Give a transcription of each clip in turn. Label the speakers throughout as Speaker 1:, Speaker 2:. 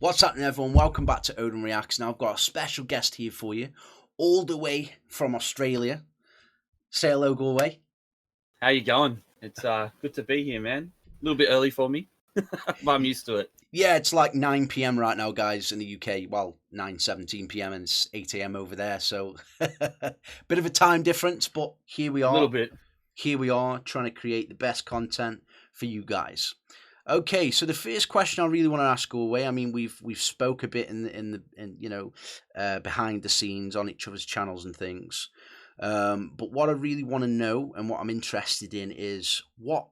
Speaker 1: What's happening, everyone? Welcome back to OdinReactz. Now, I've got a special guest here for you, all the way from Australia. Say hello, Gorewayy.
Speaker 2: How you going? It's good to be here, man. A little bit early for me, but I'm used to it.
Speaker 1: Yeah, it's like 9 p.m. right now, guys, in the UK. Well, 9:17 p.m. and it's 8 a.m. over there. So, bit of a time difference, but here we are.
Speaker 2: A little bit.
Speaker 1: Here we are, trying to create the best content for you guys. Okay, so the first question I really want to ask Gorewayy. I mean, we've spoke a bit in behind the scenes on each other's channels and things. But what I really want to know and what I'm interested in is what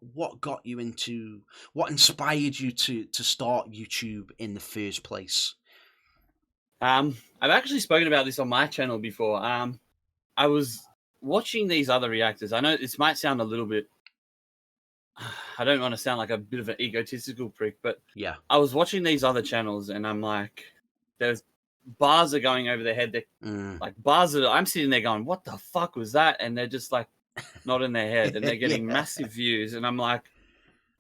Speaker 1: inspired you to start YouTube in the first place?
Speaker 2: I've actually spoken about this on my channel before. I was watching these other reactors. I know this might sound a little bit, I don't want to sound like a bit of an egotistical prick, but
Speaker 1: yeah,
Speaker 2: I was watching these other channels and I'm like, there's bars are going over their head. Like bars that I'm sitting there going, what the fuck was that? And they're just like not in their head and they're getting massive views. And I'm like,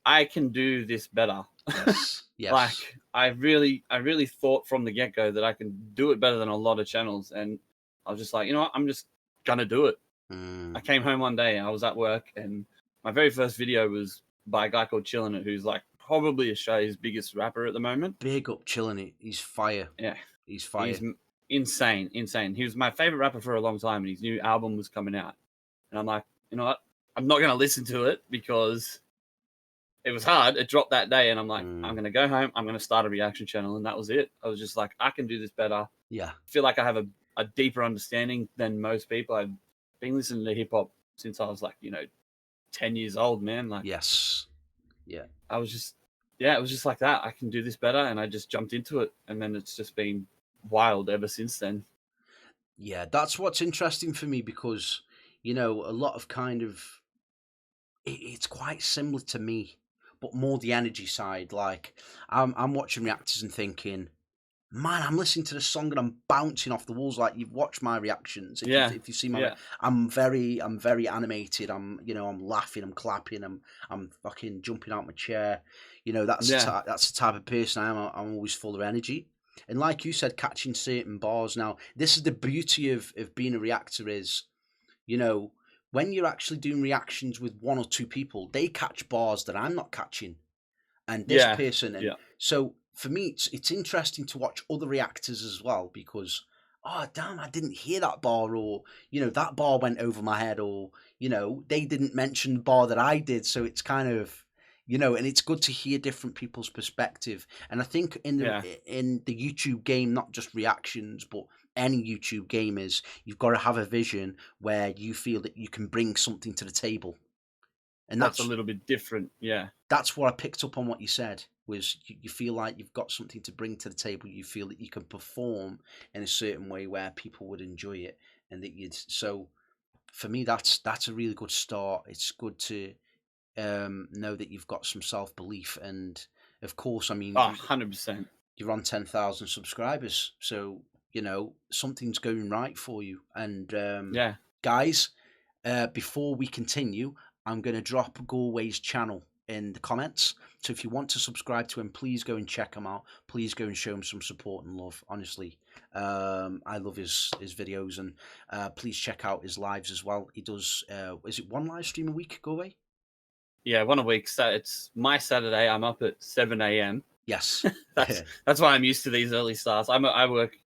Speaker 2: I can do this better.
Speaker 1: Yes. Yes.
Speaker 2: Like I really thought from the get-go that I can do it better than a lot of channels. And I was just like, you know what? I'm just gonna do it. I came home one day and I was at work and my very first video was by a guy called Chillin' It, who's like probably Australia's biggest rapper at the moment.
Speaker 1: Big up Chillin' It. He's fire.
Speaker 2: Yeah.
Speaker 1: He's fire.
Speaker 2: He's insane. He was my favorite rapper for a long time and his new album was coming out. And I'm like, you know what? I'm not going to listen to it because it was hard. It dropped that day and I'm like, I'm going to go home. I'm going to start a reaction channel. And that was it. I was just like, I can do this better.
Speaker 1: Yeah.
Speaker 2: I feel like I have a deeper understanding than most people. I've been listening to hip hop since I was like, 10 years old, man. Like,
Speaker 1: yes. Yeah.
Speaker 2: it was just like that. I can do this better. And I just jumped into it. And then it's just been wild ever since then.
Speaker 1: Yeah, that's what's interesting for me because, a lot of kind of, it's quite similar to me, but more the energy side. Like, I'm watching reactors and thinking, man, I'm listening to the song and I'm bouncing off the walls. Like, you've watched my reactions. If you see my, I'm very animated. I'm laughing, I'm clapping, I'm fucking jumping out my chair. That's the type of person I am. I'm always full of energy. And like you said, catching certain bars. Now, this is the beauty of being a reactor is, when you're actually doing reactions with one or two people, they catch bars that I'm not catching. And this person. And so for me, it's interesting to watch other reactors as well because, oh, damn, I didn't hear that bar, or, that bar went over my head, or, they didn't mention the bar that I did. So it's kind of, and it's good to hear different people's perspective. And I think in the YouTube game, not just reactions, but any YouTube game is you've got to have a vision where you feel that you can bring something to the table. And
Speaker 2: that's a little bit different. Yeah.
Speaker 1: That's what I picked up on what you said was you feel like you've got something to bring to the table. You feel that you can perform in a certain way where people would enjoy it. And so for me, that's a really good start. It's good to know that you've got some self-belief, and of course, I mean,
Speaker 2: 100%.
Speaker 1: You're on 10,000 subscribers, so something's going right for you. And guys, before we continue, I'm going to drop Goreway's channel in the comments. So if you want to subscribe to him, please go and check him out. Please go and show him some support and love. Honestly, I love his videos, and please check out his lives as well. He does, is it one live stream a week, Gorewayy?
Speaker 2: Yeah, one a week. So it's my Saturday. I'm up at 7 a.m.
Speaker 1: Yes.
Speaker 2: that's why I'm used to these early starts. I work,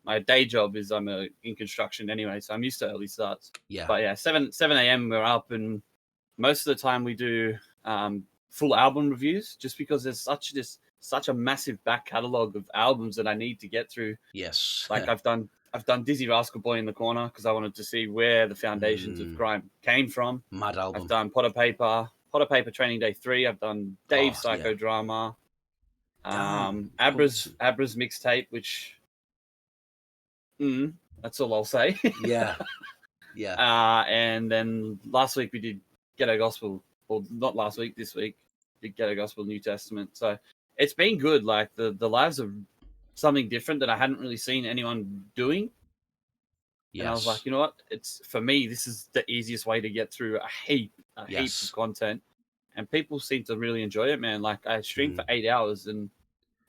Speaker 2: my day job is I'm in construction anyway, so I'm used to early starts.
Speaker 1: Yeah.
Speaker 2: But yeah, 7 a.m. we're up, and most of the time we do full album reviews just because there's such a massive back catalogue of albums that I need to get through.
Speaker 1: Yes.
Speaker 2: Like I've done Dizzy Rascal Boy in the Corner because I wanted to see where the foundations of grime came from.
Speaker 1: Mad album.
Speaker 2: I've done Potter Paper Training Day 3. I've done Dave's Psychodrama. Abra's mixtape, which that's all I'll say.
Speaker 1: Yeah.
Speaker 2: And then last week we did Ghetto Gospel, or not last week, this week did Ghetto Gospel New Testament. So it's been good. Like the lives are something different that I hadn't really seen anyone doing. Yes. And I was like, you know what? It's for me, this is the easiest way to get through a heap of content. And people seem to really enjoy it, man. Like I stream for 8 hours and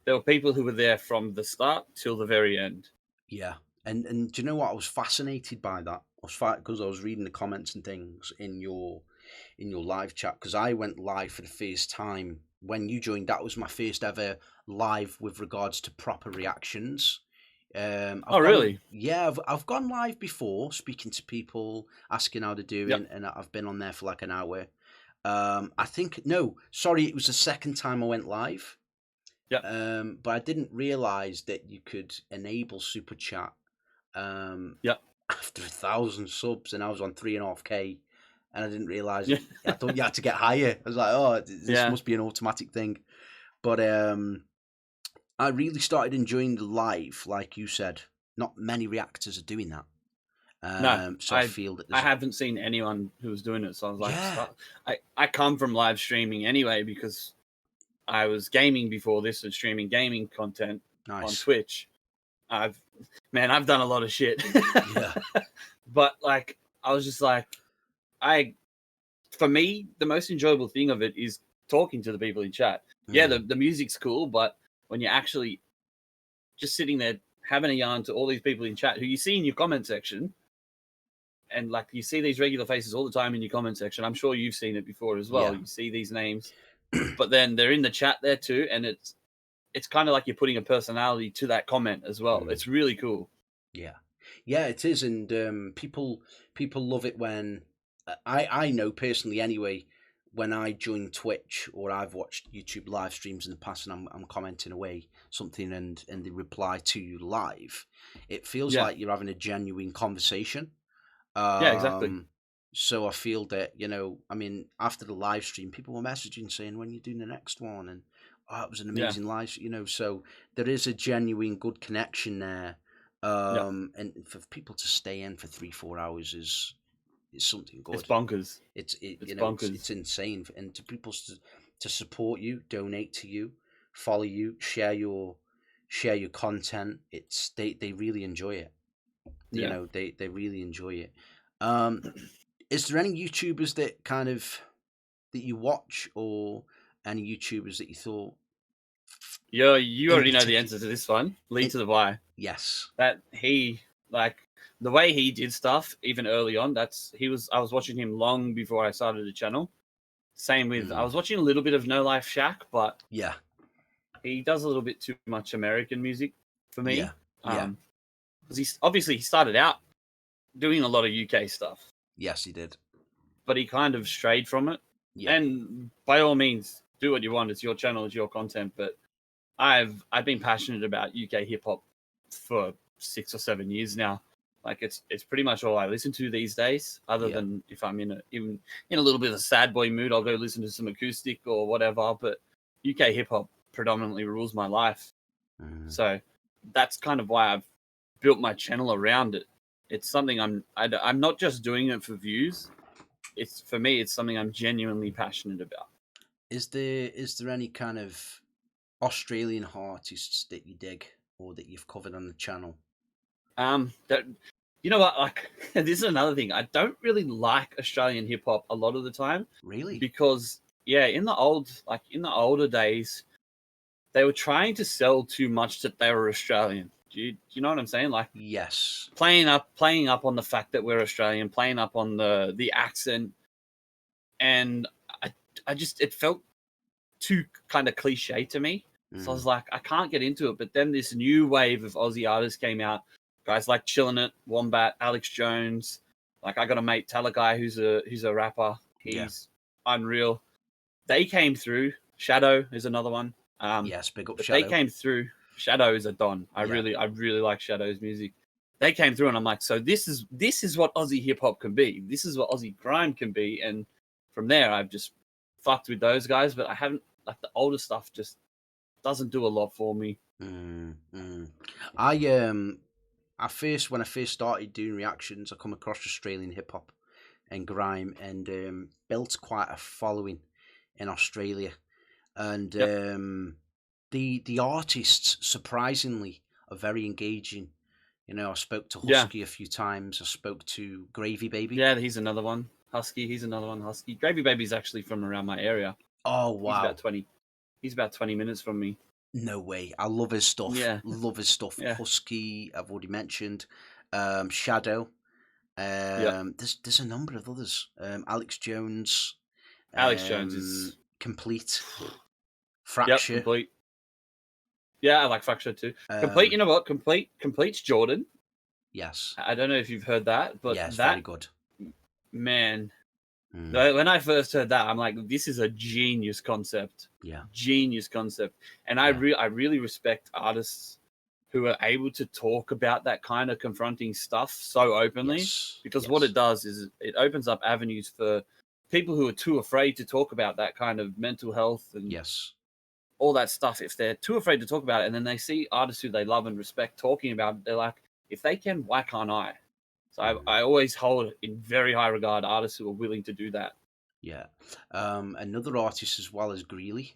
Speaker 2: there were people who were there from the start till the very end.
Speaker 1: Yeah, and do you know what? I was fascinated by that. I was because I was reading the comments and things in your live chat, because I went live for the first time when you joined. That was my first ever live with regards to proper reactions.
Speaker 2: Oh, really?
Speaker 1: Yeah, I've gone live before, speaking to people, asking how they're doing,
Speaker 2: Yep.
Speaker 1: and I've been on there for like an hour. I think no, sorry, it was the second time I went live.
Speaker 2: Yep.
Speaker 1: But I didn't realize that you could enable super chat
Speaker 2: Yep.
Speaker 1: after 1,000 subs, and I was on 3.5K, and I didn't realize
Speaker 2: Yeah.
Speaker 1: I thought you had to get higher. I was like, oh, this
Speaker 2: Yeah.
Speaker 1: must be an automatic thing. But I really started enjoying the live, like you said. Not many reactors are doing that.
Speaker 2: No,
Speaker 1: So I feel that
Speaker 2: I
Speaker 1: there's
Speaker 2: haven't seen anyone who was doing it. So I was like,
Speaker 1: yeah,
Speaker 2: I come from live streaming anyway because I was gaming before this and streaming gaming content on
Speaker 1: nice.
Speaker 2: Twitch. I've done a lot of shit.
Speaker 1: Yeah.
Speaker 2: But like, I was just like, for me, the most enjoyable thing of it is talking to the people in chat. Yeah, the music's cool, but when you're actually just sitting there having a yarn to all these people in chat who you see in your comment section, and like you see these regular faces all the time in your comment section. I'm sure you've seen it before as well.
Speaker 1: Yeah.
Speaker 2: You see these names, but then they're in the chat there too, and it's kind of like you're putting a personality to that comment as well. It's really cool.
Speaker 1: Yeah, yeah, it is, and people love it when I know personally anyway. When I join Twitch or I've watched YouTube live streams in the past, and I'm commenting away something, and they reply to you live, it feels
Speaker 2: Yeah.
Speaker 1: like you're having a genuine conversation.
Speaker 2: Yeah, exactly.
Speaker 1: So I feel that, I mean, after the live stream, people were messaging saying, when you're doing the next one, and oh, it was an amazing live, so there is a genuine good connection there. And for people to stay in for 3-4 hours is something good.
Speaker 2: It's bonkers.
Speaker 1: It's
Speaker 2: bonkers.
Speaker 1: It's insane, and to people to support you, donate to you, follow you, share your content. It's they really enjoy it.
Speaker 2: Yeah.
Speaker 1: They really enjoy it. Is there any YouTubers that that you watch, or any YouTubers that you thought?
Speaker 2: Yeah, you already know the answer to this one. Lead to the Y.
Speaker 1: Yes.
Speaker 2: That he, like, the way he did stuff even early on. I was watching him long before I started the channel. Same with I was watching a little bit of No Life Shack, but
Speaker 1: yeah,
Speaker 2: he does a little bit too much American music for me.
Speaker 1: Yeah.
Speaker 2: Because he started out doing a lot of UK stuff.
Speaker 1: Yes, he did.
Speaker 2: But he kind of strayed from it.
Speaker 1: Yeah.
Speaker 2: And by all means, do what you want. It's your channel, it's your content. But I've been passionate about UK hip hop for 6 or 7 years now. Like it's pretty much all I listen to these days. Other than if I'm even in a little bit of a sad boy mood, I'll go listen to some acoustic or whatever. But UK hip hop predominantly rules my life. So that's kind of why I've built my channel around it. It's something I'm not just doing it for views. It's for me. It's something I'm genuinely passionate about.
Speaker 1: Is there any kind of Australian artists that you dig or that you've covered on the channel?
Speaker 2: That, you know what? Like, this is another thing. I don't really like Australian hip hop a lot of the time.
Speaker 1: Really?
Speaker 2: Because in the older days, they were trying to sell too much that they were Australian. Do you know what I'm saying? Like,
Speaker 1: yes,
Speaker 2: playing up on the fact that we're Australian, playing up on the accent, and I just, it felt too kind of cliche to me. So I was like, I can't get into it. But then this new wave of Aussie artists came out. Guys like Chillin' It, Wombat, Alex Jones. Like, I got a mate, Talagai, who's a rapper. He's unreal. They came through. Shadow is another one.
Speaker 1: yes, big up
Speaker 2: but
Speaker 1: Shadow.
Speaker 2: They came through. Shadow is a don. I really like Shadow's music. They came through, and I'm like, so this is what Aussie hip hop can be. This is what Aussie grime can be. And from there, I've just fucked with those guys. But I haven't, like, the older stuff just doesn't do a lot for me.
Speaker 1: When I first started doing reactions, I come across Australian hip hop and grime, and built quite a following in Australia. And the artists, surprisingly, are very engaging. I spoke to Husky a few times. I spoke to Gravy Baby.
Speaker 2: Yeah, he's another one. Husky. Gravy Baby's actually from around my area.
Speaker 1: Oh wow.
Speaker 2: He's about 20 minutes from me.
Speaker 1: No way. I love his stuff.
Speaker 2: Yeah,
Speaker 1: Love his stuff.
Speaker 2: yeah,
Speaker 1: Husky, I've already mentioned. Shadow.
Speaker 2: yep.
Speaker 1: There's a number of others. Alex Jones.
Speaker 2: Alex Jones is,
Speaker 1: Complete.
Speaker 2: yep,
Speaker 1: Fracture.
Speaker 2: complete. Yeah, I like Fracture too. Complete,
Speaker 1: Um,
Speaker 2: you know what? Complete's Jordan.
Speaker 1: yes.
Speaker 2: I don't know if you've heard that, but
Speaker 1: Yes, very
Speaker 2: that,
Speaker 1: good.
Speaker 2: man,
Speaker 1: Mm,
Speaker 2: when I first heard that, I'm like, this is a genius concept.
Speaker 1: yeah,
Speaker 2: Genius concept. And
Speaker 1: yeah.
Speaker 2: I really respect artists who are able to talk about that kind of confronting stuff so openly,
Speaker 1: Yes,
Speaker 2: because what it
Speaker 1: yes,
Speaker 2: does is it opens up avenues for people who are too afraid to talk about that kind of mental health and
Speaker 1: yes.
Speaker 2: all that stuff. If they're too afraid to talk about it, and then they see artists who they love and respect talking about it, they're like, if they can, why can't I? So
Speaker 1: Mm,
Speaker 2: I always hold in very high regard artists who are willing to do that.
Speaker 1: yeah. Another artist as well as Greeley.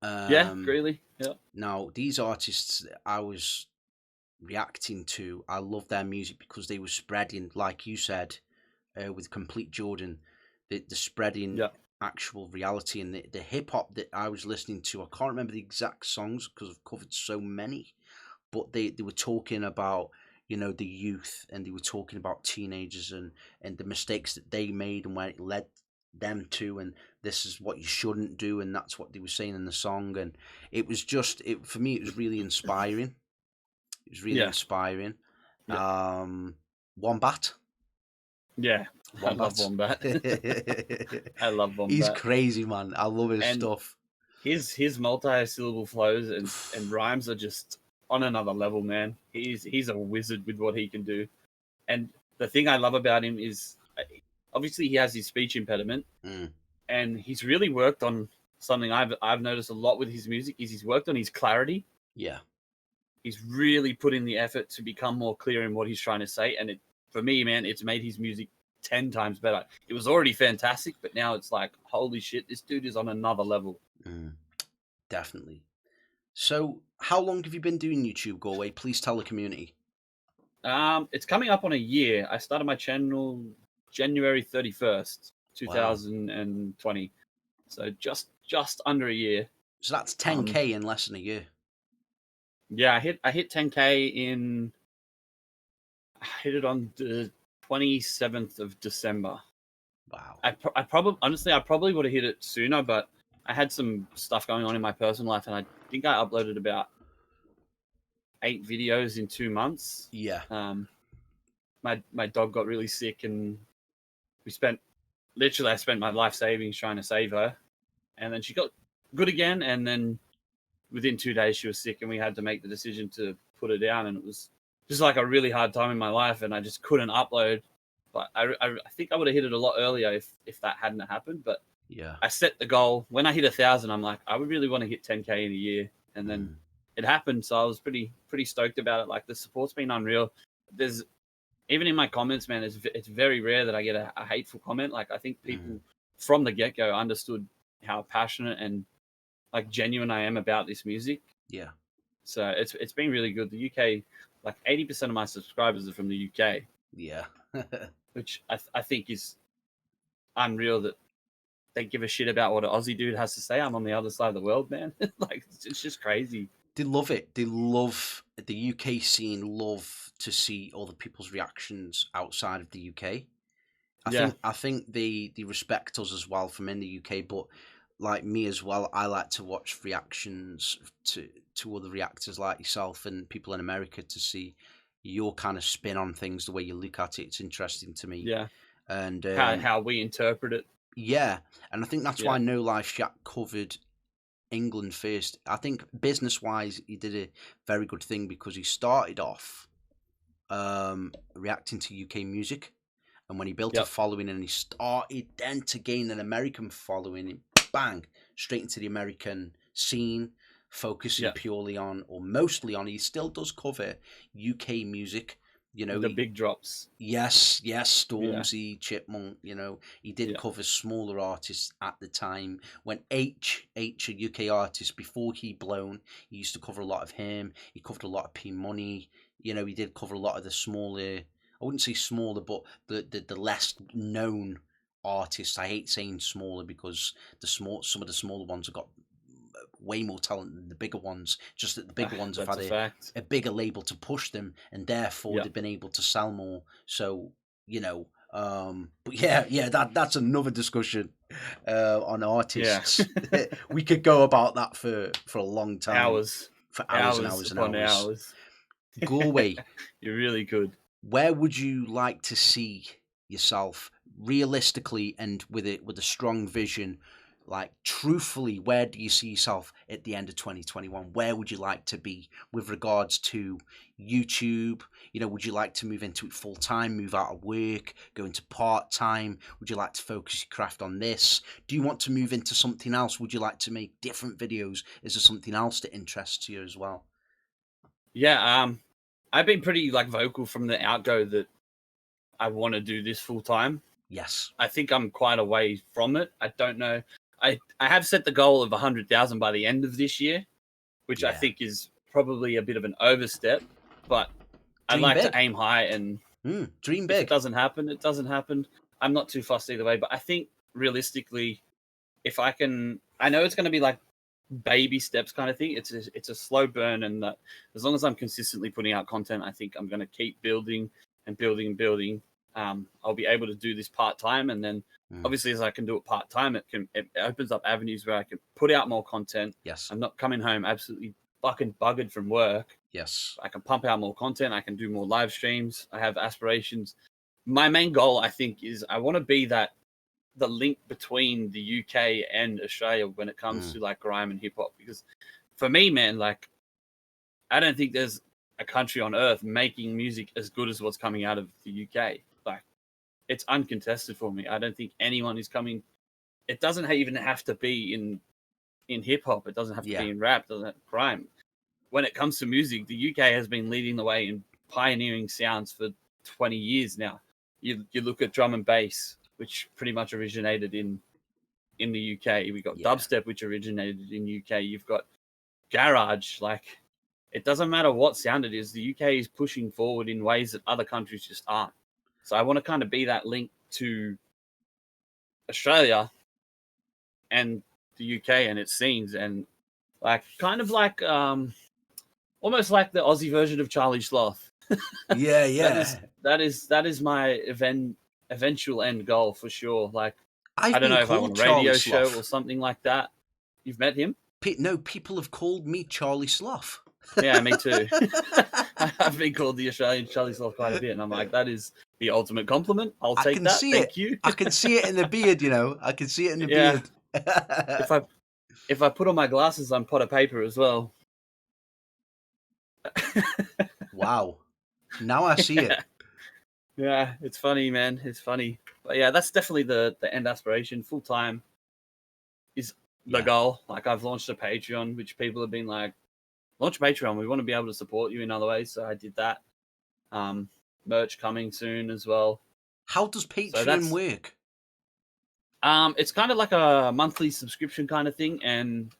Speaker 2: Yeah,
Speaker 1: Um,
Speaker 2: Greeley. Yeah.
Speaker 1: Now these artists that I was reacting to, I love their music because they were spreading, like you said, with Complete Jordan, the spreading
Speaker 2: Yeah.
Speaker 1: actual reality and the hip hop that I was listening to. I can't remember the exact songs because I've covered so many, but they were talking about, you know, the youth, and they were talking about teenagers and the mistakes that they made and where it led them to, and this is what you shouldn't do, and that's what they were saying in the song. And it was just, it for me, it was really inspiring. It was really
Speaker 2: Yeah.
Speaker 1: inspiring.
Speaker 2: Yeah.
Speaker 1: Wombat.
Speaker 2: Yeah. I love
Speaker 1: Wombat.
Speaker 2: Wombat. I love
Speaker 1: He's
Speaker 2: Wombat.
Speaker 1: crazy, man. I love his
Speaker 2: And
Speaker 1: stuff.
Speaker 2: his multi-syllable flows and rhymes are just on another level, man. He's a wizard with what he can do. And the thing I love about him is, obviously he has his speech impediment,
Speaker 1: Mm,
Speaker 2: and he's really worked on something I've noticed a lot with his music is he's worked on his clarity.
Speaker 1: yeah.
Speaker 2: He's really put in the effort to become more clear in what he's trying to say, and it, for me, man, it's made his music 10 times better. It was already fantastic, but now it's like, holy shit, this dude is on another level.
Speaker 1: Mm, definitely. So, how long have you been doing YouTube, Goreway? Please tell the community.
Speaker 2: It's coming up on a year. I started my channel January 31st,
Speaker 1: Wow.
Speaker 2: 2020. So just under a year.
Speaker 1: So that's
Speaker 2: Um
Speaker 1: 10K in less than a year.
Speaker 2: yeah, I hit 10K in, I hit it on the 27th of December.
Speaker 1: Wow.
Speaker 2: I probably, honestly, I probably would have hit it sooner, but I had some stuff going on in my personal life, and I think I uploaded about 8 videos in 2 months.
Speaker 1: Yeah.
Speaker 2: Um, my dog got really sick, and we spent literally, I spent my life savings trying to save her, and then she got good again, and then within 2 days she was sick, and we had to make the decision to put her down, and it was just like a really hard time in my life, and I just couldn't upload. But I think I would have hit it a lot earlier if that hadn't happened. But
Speaker 1: Yeah.
Speaker 2: I set the goal when I hit 1,000. I'm like, I would really want to hit 10K in a year, and then
Speaker 1: Mm,
Speaker 2: it happened. So I was pretty stoked about it. Like, the support's been unreal. There's, even in my comments, man, it's very rare that I get a hateful comment. Like, I think
Speaker 1: mm,
Speaker 2: people from the get go understood how passionate and like genuine I am about this music.
Speaker 1: yeah.
Speaker 2: So it's been really good. The UK, like 80% of my subscribers are from the UK,
Speaker 1: Yeah.
Speaker 2: which I think is unreal that they give a shit about what an Aussie dude has to say. I'm on the other side of the world, man. Like, it's just crazy.
Speaker 1: They love it. They love the UK scene, love to see other people's reactions outside of the UK.
Speaker 2: Yeah,
Speaker 1: I think they respect us as well from in the UK, but like me as well, I like to watch reactions to other reactors like yourself and people in America to see your kind of spin on things, the way you look at it. It's interesting to me,
Speaker 2: yeah.
Speaker 1: and
Speaker 2: How we interpret it.
Speaker 1: yeah, and I think that's why
Speaker 2: Yeah,
Speaker 1: No Life Shack covered England first. I think business wise, he did a very good thing because he started off reacting to UK music. And when he built a
Speaker 2: yep,
Speaker 1: following and he started then to gain an American following, bang, straight into the American scene, focusing
Speaker 2: yep.
Speaker 1: purely on, or mostly on, he still does cover UK music. You know,
Speaker 2: The big drops.
Speaker 1: yes,
Speaker 2: Yeah,
Speaker 1: Stormzy, Chipmunk, you know, he did
Speaker 2: yeah,
Speaker 1: cover smaller artists at the time. When H, a UK artist, before he blown, he used to cover a lot of him. He covered a lot of P Money. You know, he did cover a lot of the smaller, I wouldn't say smaller, but the less known artists. I hate saying smaller because some of the smaller ones have got way more talent than the bigger ones. Just that the bigger ones have
Speaker 2: That's
Speaker 1: had
Speaker 2: a fact.
Speaker 1: a bigger label to push them, and therefore
Speaker 2: Yeah.
Speaker 1: they've been able to sell more. So but yeah, that's another discussion on
Speaker 2: Yeah.
Speaker 1: artists. We could go about that for a long time,
Speaker 2: Hours.
Speaker 1: for hours and
Speaker 2: Hours
Speaker 1: hours and
Speaker 2: upon
Speaker 1: hours.
Speaker 2: hours.
Speaker 1: Gorewayy,
Speaker 2: You're really good.
Speaker 1: where would you like to see yourself realistically and with a strong vision? Like, truthfully, where do you see yourself at the end of 2021? Where would you like to be with regards to YouTube? Would you like to move into it full time, move out of work, go into part time? Would you like to focus your craft on this? Do you want to move into something else? Would you like to make different videos? Is there something else that interests you as well?
Speaker 2: Yeah, I've been pretty like vocal from the outgo that I want to do this full time.
Speaker 1: Yes.
Speaker 2: I think I'm quite a way from it. I don't know. I have set the goal of 100,000 by the end of this year, which I
Speaker 1: Yeah.
Speaker 2: think is probably a bit of an overstep, but I'd
Speaker 1: Dream
Speaker 2: like
Speaker 1: big.
Speaker 2: to aim high, and
Speaker 1: Dream
Speaker 2: if
Speaker 1: big.
Speaker 2: it doesn't happen, it doesn't happen. I'm not too fussed either way, but I think realistically, if I can, I know it's going to be like baby steps kind of thing. It's a slow burn, and that as long as I'm consistently putting out content, I think I'm going to keep building and building and building. I'll be able to do this part time, and then obviously as I can do it part time, it opens up avenues where I can put out more content.
Speaker 1: Yes.
Speaker 2: I'm not coming home absolutely fucking buggered from work.
Speaker 1: Yes.
Speaker 2: I can pump out more content. I can do more live streams. I have aspirations. My main goal, I think, is I want to be the link between the UK and Australia when it comes to like grime and hip hop. Because for me, man, like I don't think there's a country on earth making music as good as what's coming out of the UK. Like it's uncontested for me. I don't think anyone is coming. It doesn't even have to be in hip hop. It doesn't have to be in rap. It doesn't have to grime. When it comes to music, the UK has been leading the way in pioneering sounds for 20 years now. You look at drum and bass, which pretty much originated in the UK. We got dubstep, which originated in UK. You've got garage. Like it doesn't matter what sound it is. The UK is pushing forward in ways that other countries just aren't. So I want to kind of be that link to Australia and the UK and its scenes, and like kind of like almost like the Aussie version of Charlie Sloth.
Speaker 1: Yeah.
Speaker 2: That is my eventual end goal for sure. Like
Speaker 1: I
Speaker 2: don't know if I want a radio show or something like that. You've met him?
Speaker 1: No, people have called me Charlie Sloth.
Speaker 2: Yeah, me too. I've been called the Australian Charlie Sloth quite a bit, and I'm like, that is the ultimate compliment. I'll take that. Thank you.
Speaker 1: I can see it in the beard, I can see it in the beard.
Speaker 2: If I put on my glasses, I'm pot of paper as well.
Speaker 1: Wow. Now I see it.
Speaker 2: Yeah, it's funny, man. It's funny. But yeah, that's definitely the end aspiration. Full time is the goal. Like I've launched a Patreon, which people have been like, launch Patreon. We want to be able to support you in other ways. So I did that. Merch coming soon as well.
Speaker 1: How does Patreon work?
Speaker 2: It's kind of like a monthly subscription kind of thing. And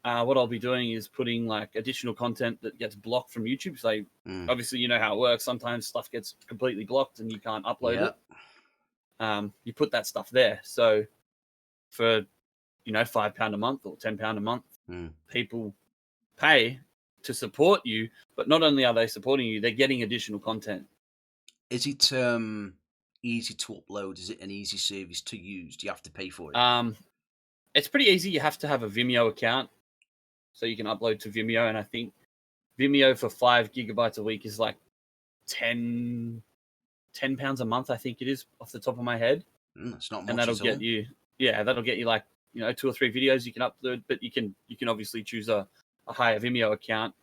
Speaker 2: what I'll be doing is putting like additional content that gets blocked from YouTube. So obviously, you know how it works. Sometimes stuff gets completely blocked and you can't upload it. You put that stuff there. So for, £5 a month or £10 a month, people pay to support you. But not only are they supporting you, they're getting additional content.
Speaker 1: Is it easy to upload? Is it an easy service to use? Do you have to pay for it?
Speaker 2: It's pretty easy. You have to have a Vimeo account so you can upload to Vimeo. And I think Vimeo for 5 gigabytes a week is like £10 a month. I think it is off the top of my head.
Speaker 1: That's not much.
Speaker 2: And that'll get you, like, 2 or 3 videos you can upload, but you can obviously choose a higher Vimeo account,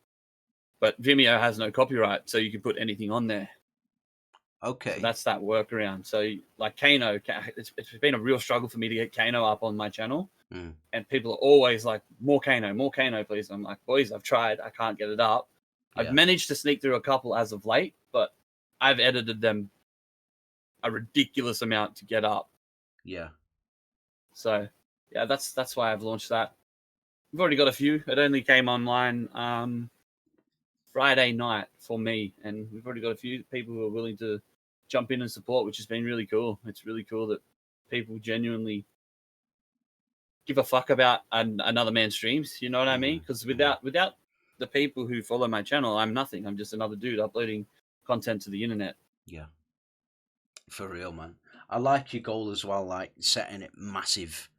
Speaker 2: but Vimeo has no copyright. So you can put anything on there.
Speaker 1: Okay.
Speaker 2: So that's that workaround. So like Kano, it's been a real struggle for me to get Kano up on my channel. And people are always like, more Kano, please. I'm like, boys, I've tried. I can't get it up. I've managed to sneak through a couple as of late, but I've edited them a ridiculous amount to get up.
Speaker 1: Yeah.
Speaker 2: So yeah, that's why I've launched that. We've already got a few. It only came online Friday night for me, and we've already got a few people who are willing to jump in and support, which has been really cool. It's really cool that people genuinely give a fuck about another man's streams. You know what I mean? Because without the people who follow my channel, I'm nothing. I'm just another dude uploading content to the internet.
Speaker 1: Yeah, for real, man. I like your goal as well, like setting it massive.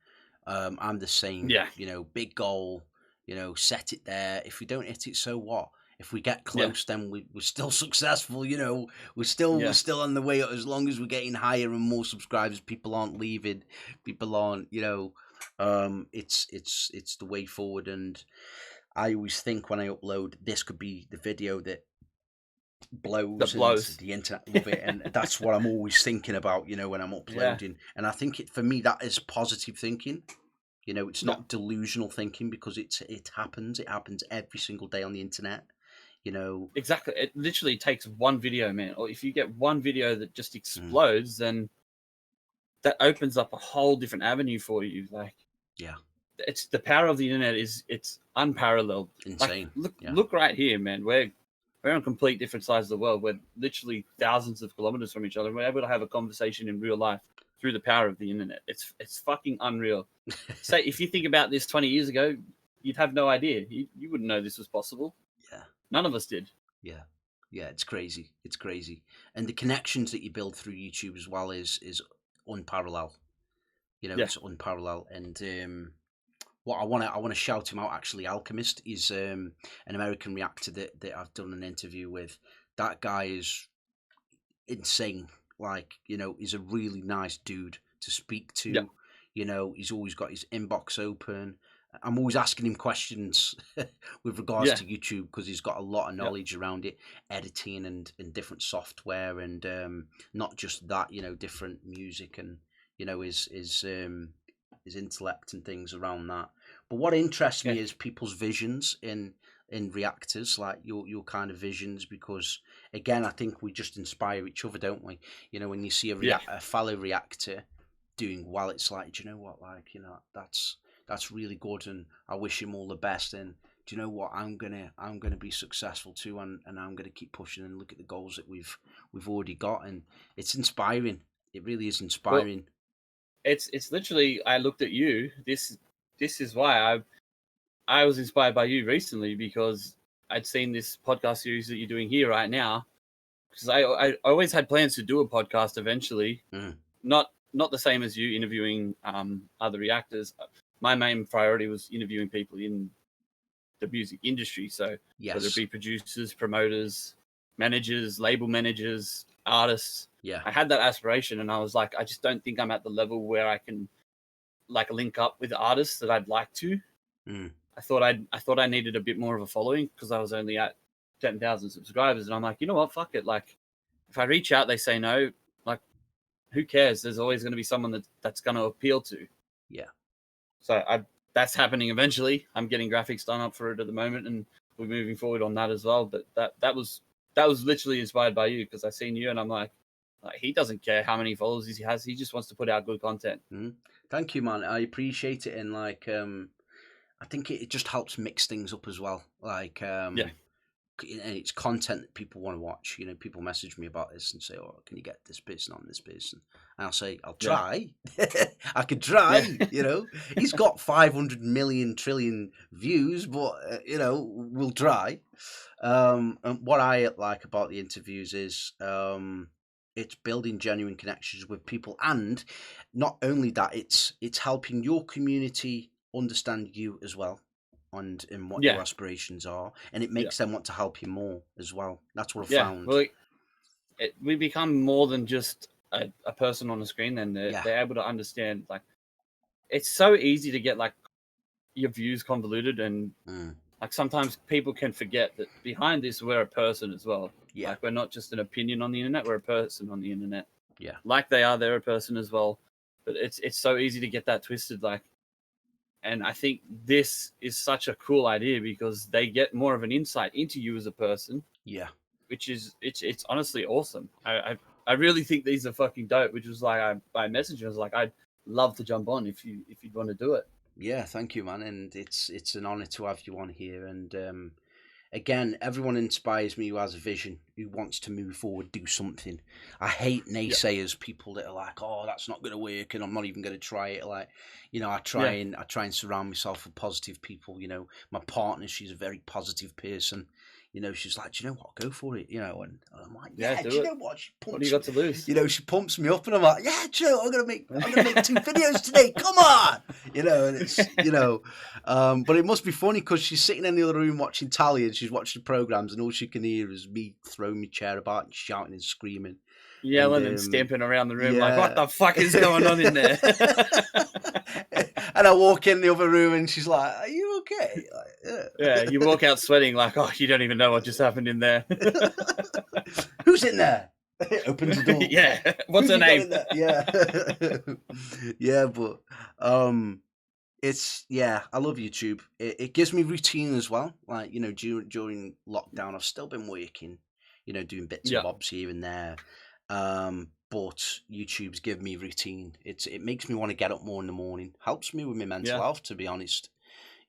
Speaker 1: I'm the same.
Speaker 2: Yeah.
Speaker 1: You know, big goal. You know, set it there. If we don't hit it, so what? If we get
Speaker 2: Yeah.
Speaker 1: close, then we're still successful. You know, we're still on the way. As long as we're getting higher and more subscribers, people aren't leaving. People aren't. You know, it's the way forward. And I always think when I upload, this could be the video that blows, and the internet love it, and that's what I'm always thinking about, you know, when I'm uploading. And I think for me that is positive thinking. You know, it's not delusional thinking, because it happens every single day on the internet, you know.
Speaker 2: Exactly. It literally takes one video, man. Or if you get one video that just explodes, then that opens up a whole different avenue for you. Like, it's the power of the internet it's unparalleled.
Speaker 1: Insane.
Speaker 2: Like, look right here, man. We're on complete different sides of the world. We're literally thousands of kilometers from each other. We're able to have a conversation in real life through the power of the internet. It's fucking unreal. Say, if you think about this 20 years ago, you'd have no idea. You wouldn't know this was possible.
Speaker 1: Yeah.
Speaker 2: None of us did.
Speaker 1: Yeah. Yeah, it's crazy. It's crazy. And the connections that you build through YouTube as well is unparalleled. You know, it's unparalleled. And what I want to shout him out, actually. Alchemist is an American reactor that I've done an interview with. That guy is insane. Like, you know, he's a really nice dude to speak to. You know, he's always got his inbox open. I'm always asking him questions with regards to YouTube, because he's got a lot of knowledge around it, editing and different software, and not just that, you know, different music, and, you know, his intellect and things around that. But what interests me is people's visions in reactors, like your kind of visions, because again, I think we just inspire each other, don't we? You know, when you see a fellow reactor doing well, it's like, do you know what, like, you know, that's really good, and I wish him all the best, and do you know what, I'm gonna be successful too, and I'm gonna keep pushing, and look at the goals that we've already got, and it's inspiring. It really is inspiring.
Speaker 2: Well, it's literally, I looked at you. This is why I was inspired by you recently, because I'd seen this podcast series that you're doing here right now. Because I always had plans to do a podcast eventually, not the same as you, interviewing other reactors. My main priority was interviewing people in the music industry. So whether it be producers, promoters, managers, label managers, artists.
Speaker 1: Yeah.
Speaker 2: I had that aspiration, and I was like, I just don't think I'm at the level where I can like link up with artists that I'd like to. I thought I needed a bit more of a following, because I was only at 10,000 subscribers, and I'm like, you know what, fuck it. Like, if I reach out, they say no, like, who cares? There's always going to be someone that's going to appeal to.
Speaker 1: Yeah.
Speaker 2: So that's happening eventually. I'm getting graphics done up for it at the moment, and we're moving forward on that as well. But that was literally inspired by you, because I seen you, and I'm like, he doesn't care how many followers he has. He just wants to put out good content.
Speaker 1: Thank you, man. I appreciate it. And like, I think it just helps mix things up as well. Like, it's content that people want to watch. You know, people message me about this and say, "Oh, can you get this person on this person?" And I'll say, "I'll try. I could try." You know, he's got 500 million trillion views, but you know, we'll try. And what I like about the interviews is it's building genuine connections with people, and not only that, it's helping your community understand you as well, and what your aspirations are, and it makes them want to help you more as well. That's what I've found.
Speaker 2: Well, we become more than just a person on the screen. Then they're able to understand. Like, it's so easy to get like your views convoluted, and like sometimes people can forget that behind this we're a person as well. Like, we're not just an opinion on the internet, we're a person on the internet. Like they're a person as well. But it's so easy to get that twisted. Like, and I think this is such a cool idea, because they get more of an insight into you as a person. Which is it's honestly awesome. I really think these are fucking dope. Which was like, I messaged him, I was like, I'd love to jump on if you'd want to do it.
Speaker 1: Yeah, thank you, man. And it's an honor to have you on here. And again, everyone inspires me who has a vision, who wants to move forward, do something. I hate naysayers, people that are like, "Oh, that's not going to work," and I'm not even going to try it. Like, I try
Speaker 2: Yeah.
Speaker 1: and surround myself with positive people. My partner, she's a very positive person. She's like, "Do you know what? Go for it." And I'm like,
Speaker 2: Yeah,
Speaker 1: "Yeah." Do
Speaker 2: do
Speaker 1: you
Speaker 2: it.
Speaker 1: know what? She
Speaker 2: What do you
Speaker 1: pumps.
Speaker 2: got to lose?
Speaker 1: She pumps me up, and I'm like, "Yeah, Joe, I'm gonna make 2 videos today. Come on." And it's but it must be funny because she's sitting in the other room watching Tally, and she's watching the programs, and all she can hear is me throwing my chair about and shouting and screaming, and
Speaker 2: Yelling and stamping around the room like,
Speaker 1: yeah.
Speaker 2: what the fuck is going on in there?
Speaker 1: And I walk in the other room, and she's like, "Are you okay?" Like, yeah.
Speaker 2: Yeah, you walk out sweating like, oh, you don't even know what just happened in there.
Speaker 1: Who's in there? Opens the door.
Speaker 2: Yeah, what's her
Speaker 1: Who's you got
Speaker 2: name?
Speaker 1: in there? Yeah. Yeah, but I love YouTube. It gives me routine as well. Like, during lockdown, I've still been working, doing bits and
Speaker 2: Yeah.
Speaker 1: bobs here and there. But YouTube's given me routine. It makes me want to get up more in the morning. Helps me with my mental
Speaker 2: Yeah.
Speaker 1: health, to be honest.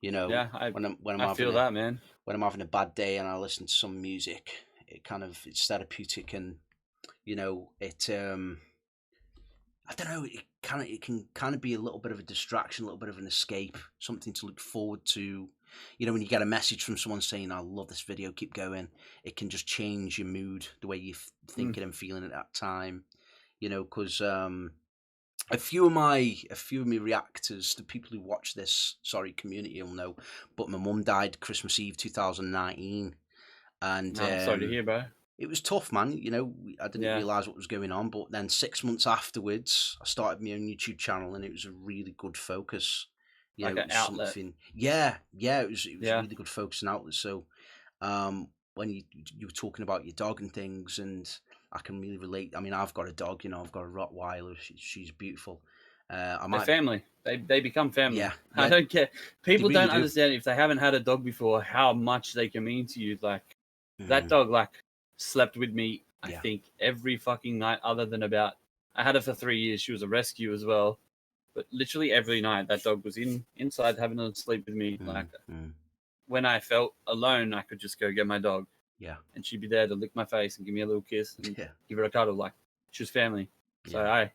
Speaker 2: Yeah,
Speaker 1: when
Speaker 2: I feel that, man.
Speaker 1: when I'm having a bad day and I listen to some music, it's therapeutic, and it I don't know, it can kind of be a little bit of a distraction, a little bit of an escape, something to look forward to. When you get a message from someone saying, "I love this video, keep going," it can just change your mood, the way you're thinking and feeling at that time. Because a few of my reactors, the people who watch this, community will know, but my mum died Christmas Eve 2019, and
Speaker 2: No, I'm sorry to hear, bro.
Speaker 1: it was tough, man. I didn't realize what was going on, but then 6 months afterwards, I started my own YouTube channel, and it was a really good focus.
Speaker 2: Like
Speaker 1: It
Speaker 2: an
Speaker 1: was
Speaker 2: outlet.
Speaker 1: something. Yeah, it was a really good focus and outlet. So, when you were talking about your dog and things, and I can really relate. I mean, I've got a dog. I've got a Rottweiler. She's beautiful.
Speaker 2: They're family. They become family.
Speaker 1: Yeah,
Speaker 2: I don't care. People
Speaker 1: really
Speaker 2: don't
Speaker 1: do.
Speaker 2: understand, if they haven't had a dog before, how much they can mean to you. Like that dog, slept with me, I think, every fucking night, other than I had her for 3 years. She was a rescue as well, but literally every night that dog was inside having a sleep with me. When I felt alone, I could just go get my dog.
Speaker 1: Yeah.
Speaker 2: And she'd be there to lick my face and give me a little kiss and give her a cuddle. Like, she was family. So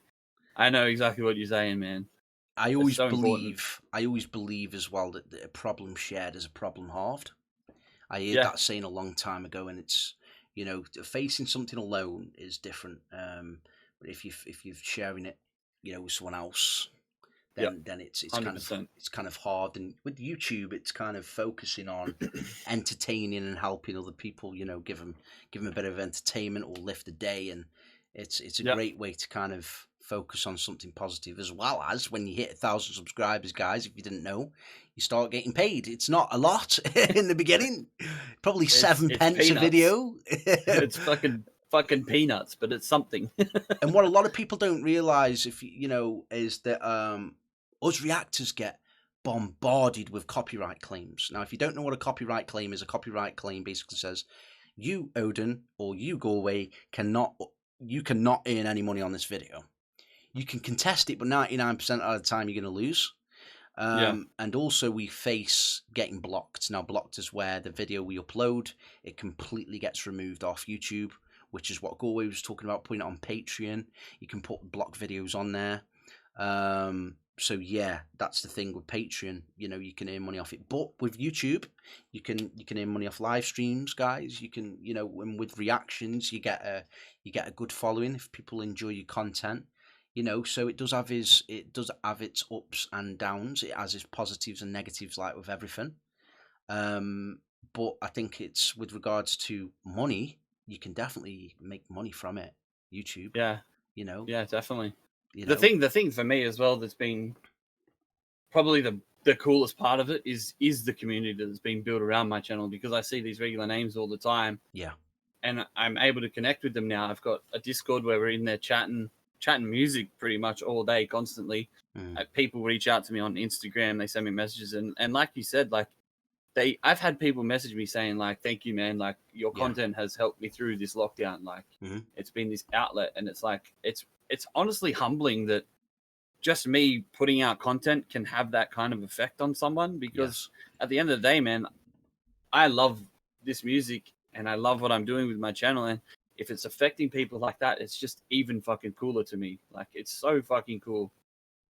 Speaker 2: I know exactly what you're saying, man.
Speaker 1: I always believe as well that a problem shared is a problem halved. I heard that saying a long time ago, and it's facing something alone is different. But if you're sharing it, with someone else, then it's
Speaker 2: 100%.
Speaker 1: kind of hard. And with YouTube, it's kind of focusing on entertaining and helping other people. Give them a bit of entertainment or lift the day, and it's a great way to kind of focus on something positive, as well as when you hit 1,000 subscribers, guys. If you didn't know, you start getting paid. It's not a lot in the beginning, probably 7 pence a video.
Speaker 2: It's fucking peanuts, but it's something.
Speaker 1: And what a lot of people don't realize, is that us reactors get bombarded with copyright claims. Now, if you don't know what a copyright claim is, a copyright claim basically says you, Odin, or you, Gorewayy, cannot earn any money on this video. You can contest it, but 99% of the time you're going to lose. And also we face getting blocked. Now, blocked is where the video we upload, it completely gets removed off YouTube, which is what Gorewayy was talking about, putting it on Patreon. You can put block videos on there. So yeah, that's the thing with Patreon. You can earn money off it, but with YouTube, you can earn money off live streams, guys. You can, and with reactions, you get a good following if people enjoy your content. So it does have its ups and downs. It has its positives and negatives, like with everything. But I think it's with regards to money, you can definitely make money from it. YouTube.
Speaker 2: Yeah. Yeah, definitely. The thing for me as well that's been probably the coolest part of it is the community that's been built around my channel, because I see these regular names all the time.
Speaker 1: Yeah.
Speaker 2: And I'm able to connect with them now. I've got a Discord where we're in there chatting music pretty much all day, constantly. People reach out to me on Instagram, they send me messages, and like you said, like I've had people message me saying like, "Thank you, man, like your content has helped me through this lockdown." Like it's been this outlet, and it's like it's honestly humbling that just me putting out content can have that kind of effect on someone, because at the end of the day, man, I love this music and I love what I'm doing with my channel. And if it's affecting people like that, it's just even fucking cooler to me. Like, it's so fucking cool.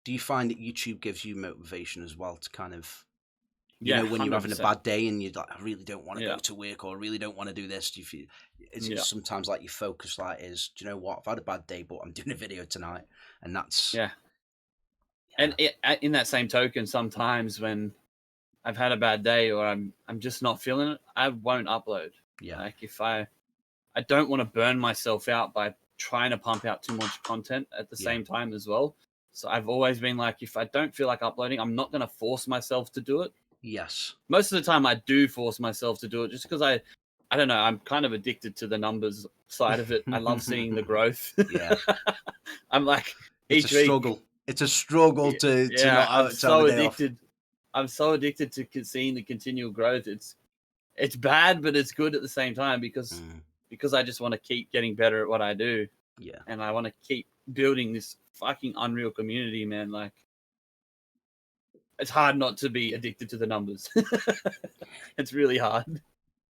Speaker 1: Do you find that YouTube gives you motivation as well to kind of,
Speaker 2: Yeah,
Speaker 1: when you're having a
Speaker 2: 100%.
Speaker 1: bad day and you're like, I really don't want to
Speaker 2: Yeah.
Speaker 1: go to work, or I really don't want to do this? Do you feel, is it
Speaker 2: Yeah.
Speaker 1: sometimes like your focus like is, do you know what, I've had a bad day, but I'm doing a video tonight, and that's
Speaker 2: Yeah. And in that same token, sometimes when I've had a bad day or I'm just not feeling it, I won't upload.
Speaker 1: Yeah.
Speaker 2: Like, if I don't want to burn myself out by trying to pump out too much content at the same time as well. So I've always been like, if I don't feel like uploading, I'm not going to force myself to do it.
Speaker 1: Yes.
Speaker 2: Most of the time I do force myself to do it just because I don't know, I'm kind of addicted to the numbers side of it. I love seeing the growth.
Speaker 1: Yeah.
Speaker 2: I'm like,
Speaker 1: It's
Speaker 2: each
Speaker 1: a struggle. It's a struggle to not
Speaker 2: I'm
Speaker 1: to
Speaker 2: so
Speaker 1: have a day off.
Speaker 2: addicted. I'm so addicted to seeing the continual growth. It's bad, but it's good at the same time because I just want to keep getting better at what I do.
Speaker 1: Yeah.
Speaker 2: And I want to keep building this fucking unreal community, man. Like, it's hard not to be addicted to the numbers. It's really hard.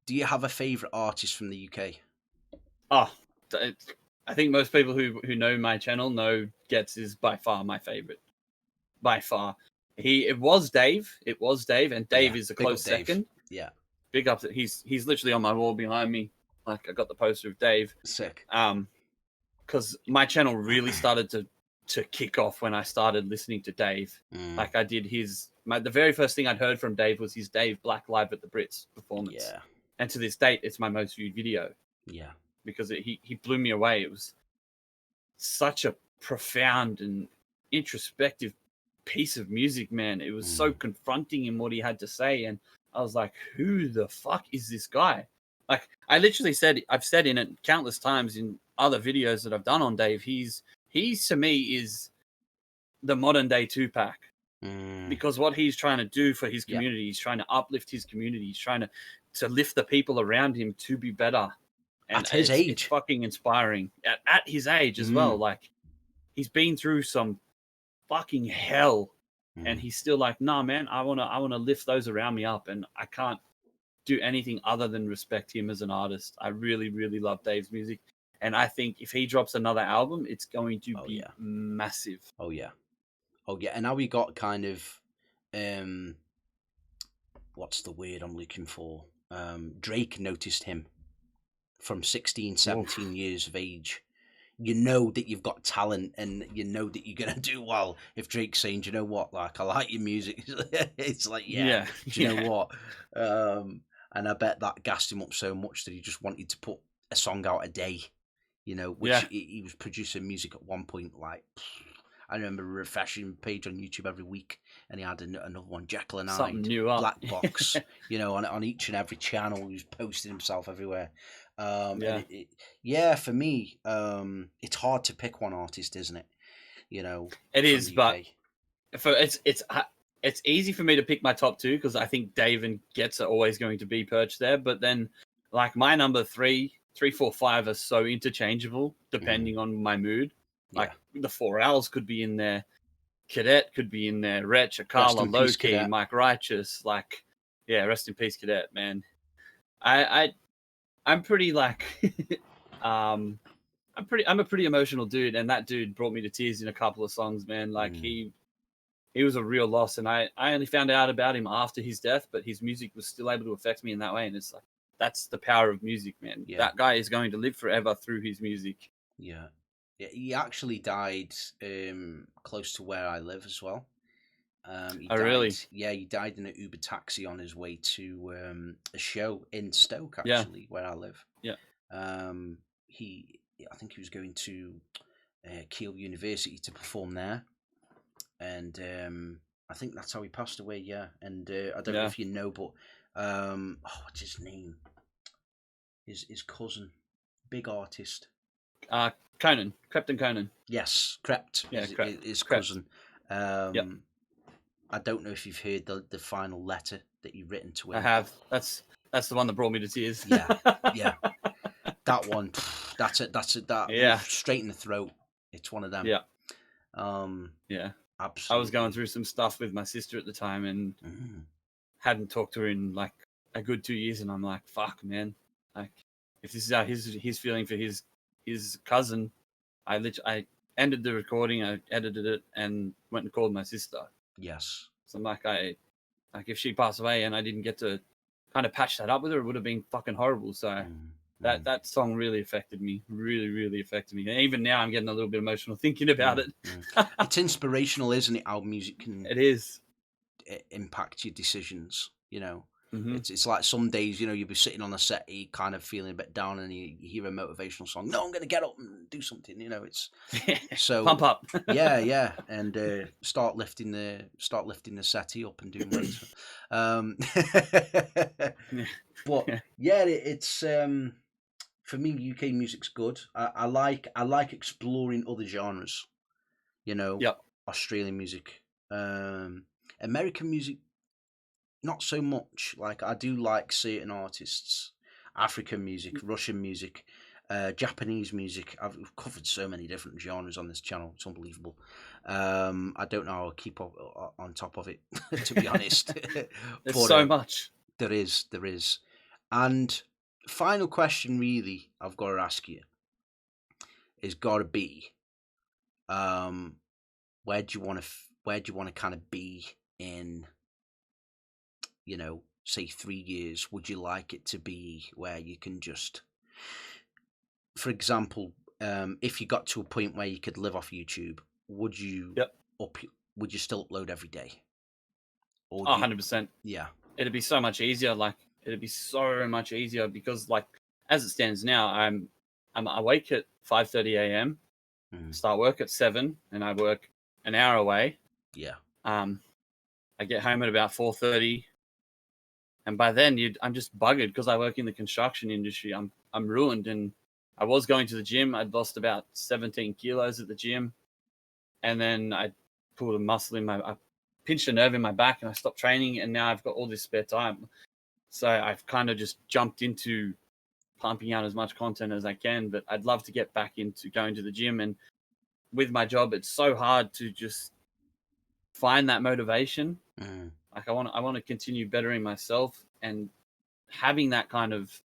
Speaker 1: Do you have a favorite artist from the UK?
Speaker 2: Oh, I think most people who know my channel know Getz is by far my favorite. By far. It was Dave, and Dave is a close second.
Speaker 1: Yeah.
Speaker 2: Big up that he's literally on my wall behind me. Like, I got the poster of Dave.
Speaker 1: Sick.
Speaker 2: Because my channel really started to kick off when I started listening to Dave. Like, I did the very first thing I'd heard from Dave was his Dave Black Live at the Brits performance.
Speaker 1: Yeah.
Speaker 2: And to this date, it's my most viewed video.
Speaker 1: Yeah.
Speaker 2: Because he blew me away. It was such a profound and introspective piece of music, man. It was so confronting in what he had to say. And I was like, who the fuck is this guy? Like, I literally I've said in it countless times in other videos that I've done on Dave, he's to me is the modern day Tupac. Because what he's trying to do for his community, he's trying to uplift his community, he's trying to lift the people around him to be better. And
Speaker 1: at his age,
Speaker 2: it's fucking inspiring. At his age as well. Like, he's been through some fucking hell, and he's still like, nah, man, I wanna lift those around me up, and I can't do anything other than respect him as an artist. I really, really love Dave's music, and I think if he drops another album, it's going to be massive.
Speaker 1: Oh yeah. And now we got kind of, what's the word I'm looking for? Drake noticed him from 16, 17 years of age. You know that you've got talent, and you know that you're gonna do well if Drake's saying, do you know what, like, I like your music. It's like, do you know what? And I bet that gassed him up so much that he just wanted to put a song out a day, which he was producing music at one point. Like, I remember refreshing page on YouTube every week, and he had another one, Jekyll and
Speaker 2: Something
Speaker 1: Hyde,
Speaker 2: new up.
Speaker 1: Black Box, on each and every channel. He was posting himself everywhere. For me, it's hard to pick one artist, isn't it?
Speaker 2: It is, but it's easy for me to pick my top two because I think Dave and Getz are always going to be perched there. But then, like, my number 3, 4, 5 are so interchangeable depending on my mood. Like, the 4 Owls could be in there, Cadet could be in there, Wretch, Akala, Loki, Mike Righteous. Like, rest in peace, Cadet, man. I'm pretty like, I'm a pretty emotional dude, and that dude brought me to tears in a couple of songs, man. Like, he was a real loss, and I only found out about him after his death, but his music was still able to affect me in that way, and it's like, that's the power of music, man. That guy is going to live forever through his music.
Speaker 1: Yeah, he actually died close to where I live as well.
Speaker 2: Really?
Speaker 1: Yeah, he died in an Uber taxi on his way to a show in Stoke, actually, where I live.
Speaker 2: Yeah.
Speaker 1: I think he was going to Keele University to perform there, and I think that's how he passed away. Yeah, and I don't know if you know, but what's his name? His cousin, big artist.
Speaker 2: Conan, Crepton Conan.
Speaker 1: Yes, Crept.
Speaker 2: Yeah,
Speaker 1: his cousin. I don't know if you've heard the final letter that he written to him.
Speaker 2: I have. That's the one that brought me to tears.
Speaker 1: Yeah. That one. That's it.
Speaker 2: Yeah.
Speaker 1: Straight in the throat. It's one of them.
Speaker 2: Yeah.
Speaker 1: Absolutely.
Speaker 2: I was going through some stuff with my sister at the time, and hadn't talked to her in like a good 2 years, and I'm like, fuck, man. Like, if this is how his feeling for his cousin, I ended the recording, I edited it, and went and called my sister.
Speaker 1: Yes.
Speaker 2: So I'm like, if she passed away and I didn't get to kind of patch that up with her, it would have been fucking horrible. So that song really affected me, really affected me. And even now, I'm getting a little bit emotional thinking about it.
Speaker 1: It's inspirational, isn't it? How music can impact your decisions. You know, it's like some days, you know, you'll be sitting on a set, you kind of feeling a bit down, and you hear a motivational song. No, I'm going to get up and do something. You know, it's so
Speaker 2: pump up.
Speaker 1: yeah, and start lifting the settee up and doing weights. But yeah, it's for me, UK music's good. I like exploring other genres. You know, Australian music, American music, not so much. Like, I do like certain artists, African music, Russian music, Japanese music. I've covered so many different genres on this channel. It's unbelievable. I don't know how I'll keep on top of it, to be honest.
Speaker 2: There's so much.
Speaker 1: There is. And final question, really, I've got to ask you is got to be, where do you want to kind of be in, you know, say 3 years? Would you like it to be where you can just, for example, if you got to a point where you could live off YouTube, would you would you still upload every day?
Speaker 2: Or 100%.
Speaker 1: Yeah.
Speaker 2: It'd be so much easier. Like, it'd be so much easier because, like, as it stands now, I'm awake at 5:30 a.m. Start work at 7, and I work an hour away.
Speaker 1: Yeah.
Speaker 2: I get home at about 4:30, and by then I'm just buggered because I work in the construction industry. I'm ruined, and I was going to the gym. I'd lost about 17 kilos at the gym, and then I pulled a muscle I pinched a nerve in my back, and I stopped training, and now I've got all this spare time. So I've kind of just jumped into pumping out as much content as I can, but I'd love to get back into going to the gym. And with my job, it's so hard to just find that motivation. Like, I want to continue bettering myself and having that kind of,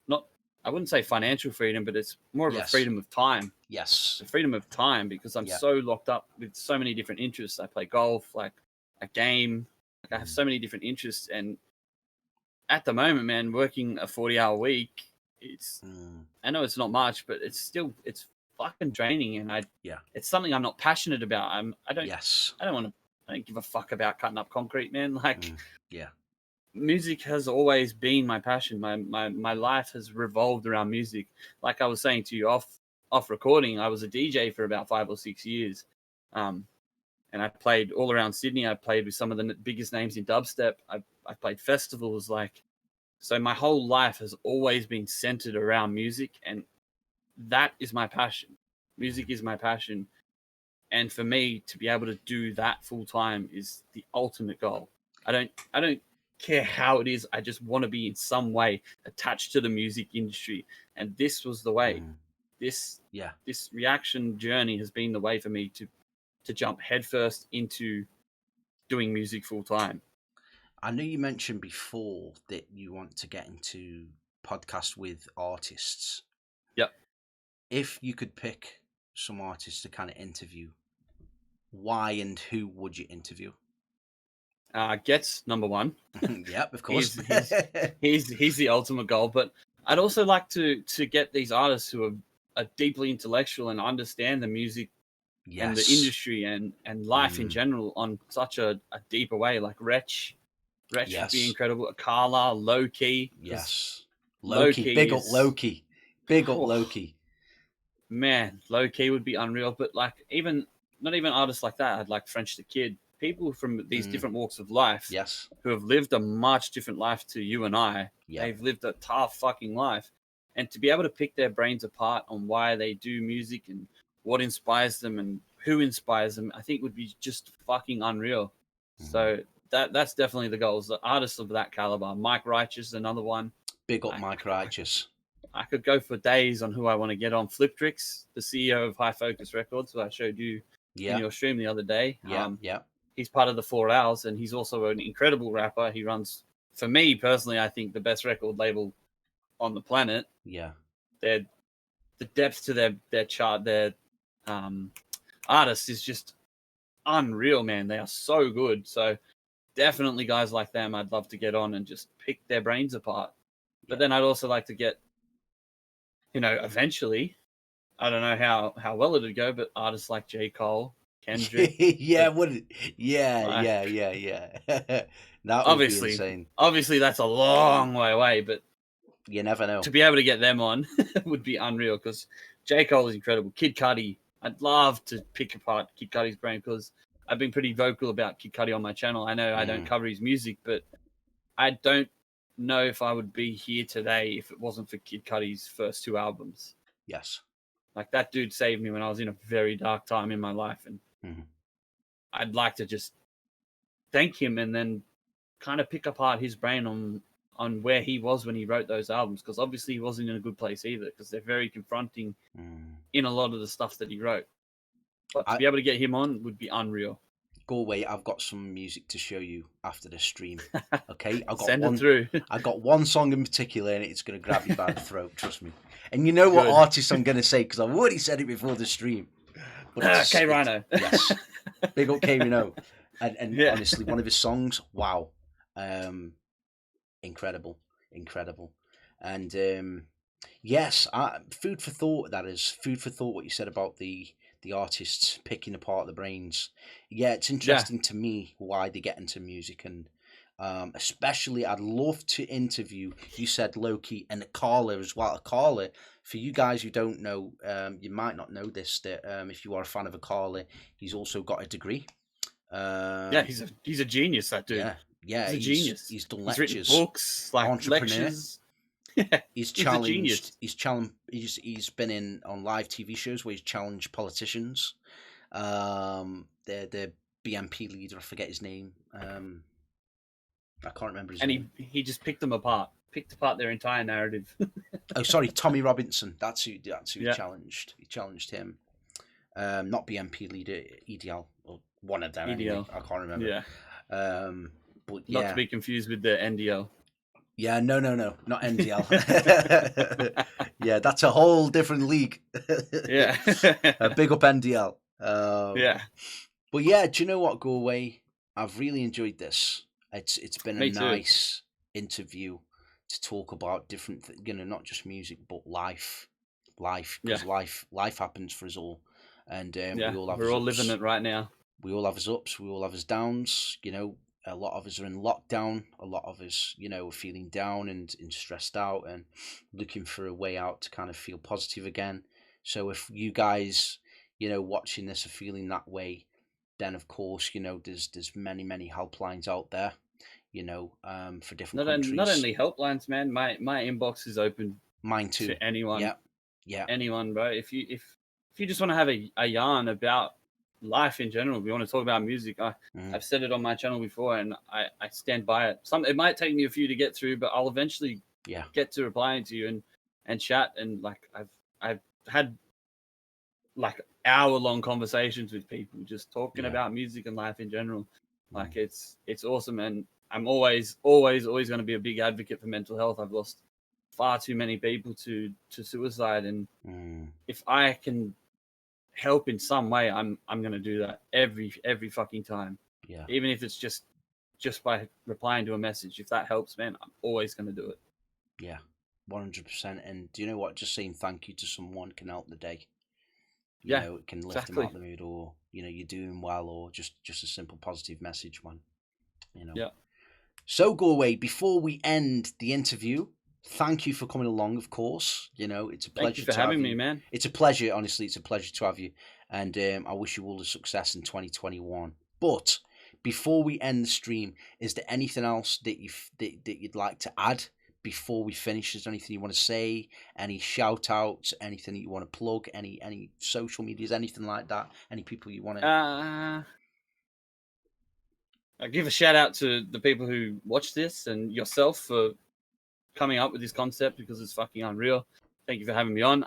Speaker 2: not, I wouldn't say financial freedom, but it's more of a freedom of time.
Speaker 1: Yes.
Speaker 2: The freedom of time, because I'm so locked up with so many different interests. I play golf, like a game, like I have so many different interests. And at the moment, man, working a 40-hour week, I know it's not much, but it's fucking draining, and it's something I'm not passionate about. I don't give a fuck about cutting up concrete, man. Like, music has always been my passion. My life has revolved around music. Like I was saying to you off recording, I was a DJ for about 5 or 6 years, and I played all around Sydney. I played with some of the biggest names in dubstep. I played festivals, like. So my whole life has always been centered around music, and that is my passion. Music is my passion. And for me to be able to do that full time is the ultimate goal. I don't care how it is. I just want to be in some way attached to the music industry. And this was the way. This reaction journey has been the way for me to jump headfirst into doing music full time.
Speaker 1: I know you mentioned before that you want to get into podcasts with artists.
Speaker 2: Yep.
Speaker 1: If you could pick some artists to kind of interview, why and who would you interview?
Speaker 2: Getz, number one.
Speaker 1: Yep, of course.
Speaker 2: He's the ultimate goal. But I'd also like to get these artists who are deeply intellectual and understand the music and the industry and life in general on such a deeper way, like Wretch. Wretch would be incredible. Carla, Low-Key.
Speaker 1: Yes. Low-Key. Big up Low-Key. Big up Low-Key.
Speaker 2: Man, Low-Key would be unreal. But like, not even artists like that. I'd like French the Kid. People from these different walks of life who have lived a much different life to you and I. They've lived a tough fucking life. And to be able to pick their brains apart on why they do music and what inspires them and who inspires them, I think would be just fucking unreal. So that's definitely the goals. The artists of that caliber. Mike Righteous, another one.
Speaker 1: Big up Mike Righteous.
Speaker 2: I could go for days on who I want to get on. Fliptrix, the CEO of High Focus Records, who I showed you in your stream the other day.
Speaker 1: Yeah.
Speaker 2: He's part of the 4 Hours, and he's also an incredible rapper. He runs for me personally, I think the best record label on the planet.
Speaker 1: Yeah.
Speaker 2: The depth to their chart, their artists is just unreal, man. They are so good. So definitely guys like them, I'd love to get on and just pick their brains apart. But then I'd also like to get, eventually, I don't know how well it'd go, but artists like J. Cole, Kendrick.
Speaker 1: Yeah,
Speaker 2: that,
Speaker 1: would yeah,
Speaker 2: like,
Speaker 1: yeah. That would be insane.
Speaker 2: Obviously, that's a long way away, but
Speaker 1: you never know.
Speaker 2: To be able to get them on would be unreal because J. Cole is incredible. Kid Cudi, I'd love to pick apart Kid Cudi's brain because I've been pretty vocal about Kid Cudi on my channel. I know I don't cover his music, but I don't know if I would be here today if it wasn't for Kid Cudi's first 2 albums.
Speaker 1: Yes.
Speaker 2: Like, that dude saved me when I was in a very dark time in my life, and I'd like to just thank him and then kind of pick apart his brain on where he was when he wrote those albums, because obviously he wasn't in a good place either, because they're very confronting in a lot of the stuff that he wrote. But to be able to get him on would be unreal.
Speaker 1: Gorewayy, I've got some music to show you after the stream. Okay,
Speaker 2: Send it through.
Speaker 1: I got one song in particular, and it's going to grab you by the throat. Trust me. And you know what artist I'm going to say, because I've already said it before the stream.
Speaker 2: But K Rhino.
Speaker 1: Yes, big up K Rhino. And honestly, one of his songs, wow, incredible. And yes, food for thought. That is food for thought. What you said about the artists picking apart the brains. Yeah, it's interesting to me why they get into music, and especially I'd love to interview. You said Loki and Carla as well. Carla, for you guys who don't know, you might not know this, that if you are a fan of Carla, he's also got a degree.
Speaker 2: He's a genius, that dude.
Speaker 1: Yeah,
Speaker 2: he's a genius.
Speaker 1: He's done lectures,
Speaker 2: written books, like
Speaker 1: entrepreneur.
Speaker 2: Lectures.
Speaker 1: He's challenged. He's been in on live TV shows where he's challenged politicians. The BNP leader, I forget his name. I can't remember his name.
Speaker 2: And he just picked them apart. Picked apart their entire narrative.
Speaker 1: Oh, sorry, Tommy Robinson. That's who he challenged. He challenged him. Not BNP leader, EDL, or one of them.
Speaker 2: EDL.
Speaker 1: Anyway. I can't remember.
Speaker 2: Yeah.
Speaker 1: But
Speaker 2: not to be confused with the NDL.
Speaker 1: Yeah, no, not NDL. Yeah, that's a whole different league.
Speaker 2: Yeah.
Speaker 1: Big up NDL.
Speaker 2: Yeah.
Speaker 1: But yeah, do you know what, Gorewayy? I've really enjoyed this. It's been a nice interview to talk about different, not just music, but life, because life happens for us all, and we're all
Speaker 2: living it right now.
Speaker 1: We all have us ups, we all have us downs. A lot of us are in lockdown. A lot of us, are feeling down and stressed out and looking for a way out to kind of feel positive again. So if you guys, watching this are feeling that way, then of course, there's many helplines out there, for different countries.
Speaker 2: Not only helplines, man. My inbox is open.
Speaker 1: Mine too.
Speaker 2: To anyone.
Speaker 1: Yeah.
Speaker 2: Anyone, bro. If you just want to have a yarn about life in general, if you want to talk about music, I've said it on my channel before, and I stand by it. It might take me a few to get through, but I'll eventually get to replying to you and chat. And like I've had like hour-long conversations with people just talking about music and life in general. Like it's awesome, and I'm always going to be a big advocate for mental health. I've lost far too many people to suicide, and if I can help in some way, I'm gonna do that every fucking time. Yeah. Even if it's just by replying to a message, if that helps, man, I'm always gonna do it.
Speaker 1: Yeah, 100%. And do you know what? Just saying thank you to someone can help the day. It can lift them out of the mood, or you're doing well, or just a simple positive message, man.
Speaker 2: Yeah.
Speaker 1: So Gorewayy, before we end the interview, thank you for coming along, of course. It's a pleasure.
Speaker 2: Thank you for having me, man.
Speaker 1: It's a pleasure, honestly. It's a pleasure to have you. And I wish you all the success in 2021. But before we end the stream, is there anything else that you'd like to add before we finish? Is there anything you want to say? Any shout outs? Anything that you want to plug? Any social medias? Anything like that? Any people you want to...
Speaker 2: I give a shout out to the people who watch this and yourself for coming up with this concept, because it's fucking unreal. Thank you for having me on.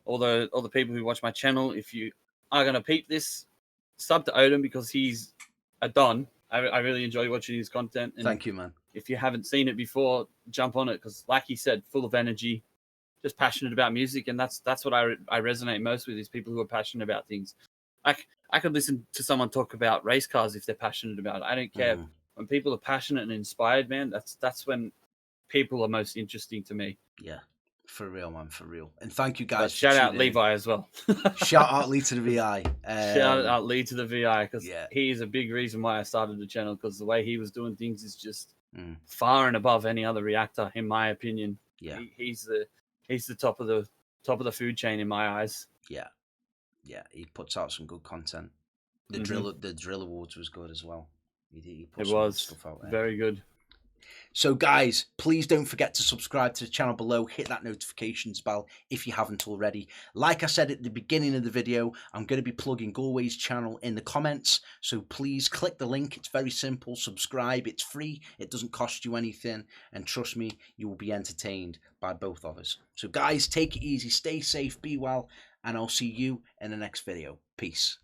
Speaker 2: All the people who watch my channel, if you are gonna peep this, sub to Odin, because he's a don. I really enjoy watching his content. And
Speaker 1: thank you, man.
Speaker 2: if you haven't seen it before, jump on it, because like he said, full of energy, just passionate about music, and that's what I resonate most with, is people who are passionate about things. Like, I could listen to someone talk about race cars if they're passionate about it. I don't care. When people are passionate and inspired, man, that's when people are most interesting to me.
Speaker 1: Yeah, for real, man, for real. And thank you guys.
Speaker 2: But shout out Levi as well.
Speaker 1: Shout out Lee to the VI.
Speaker 2: Shout out Lee to the VI, because
Speaker 1: yeah,
Speaker 2: he is a big reason why I started the channel, because the way he was doing things is just far and above any other reactor, in my opinion.
Speaker 1: Yeah,
Speaker 2: he's the top of the food chain in my eyes.
Speaker 1: Yeah, yeah, he puts out some good content. The drill awards was good as well. He put some good stuff out there.
Speaker 2: Very good.
Speaker 1: So guys, please don't forget to subscribe to the channel below. Hit that notifications bell if you haven't already. Like I said at the beginning of the video, I'm going to be plugging Goreway's channel in the comments. So please click the link. It's very simple. Subscribe. It's free. It doesn't cost you anything. And trust me, you will be entertained by both of us. So guys, take it easy. Stay safe. Be well. And I'll see you in the next video. Peace.